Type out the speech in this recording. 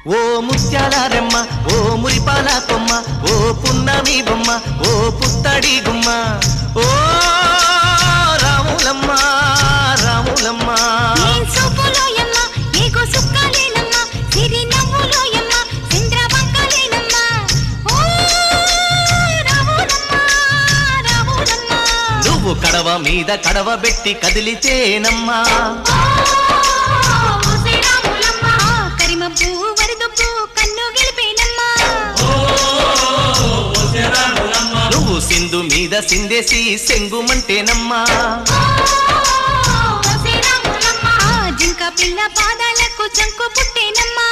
ఓ ముత్యాల రెమ్మ ఓ మురిపాల కొమ్మ ఓ పున్నమి బొమ్మ ఓ పుత్తడి గుమ్మ ఓ రాములమ్మ రాములమ్మ నువ్వు కడవ మీద కడవ పెట్టి కదిలితేనమ్మా నువ్వు సింధు మీద సిందేసి సెంగుమంటేనమ్మా జింక పిల్ల పాదాలకు జంకు పుట్టేనమ్మా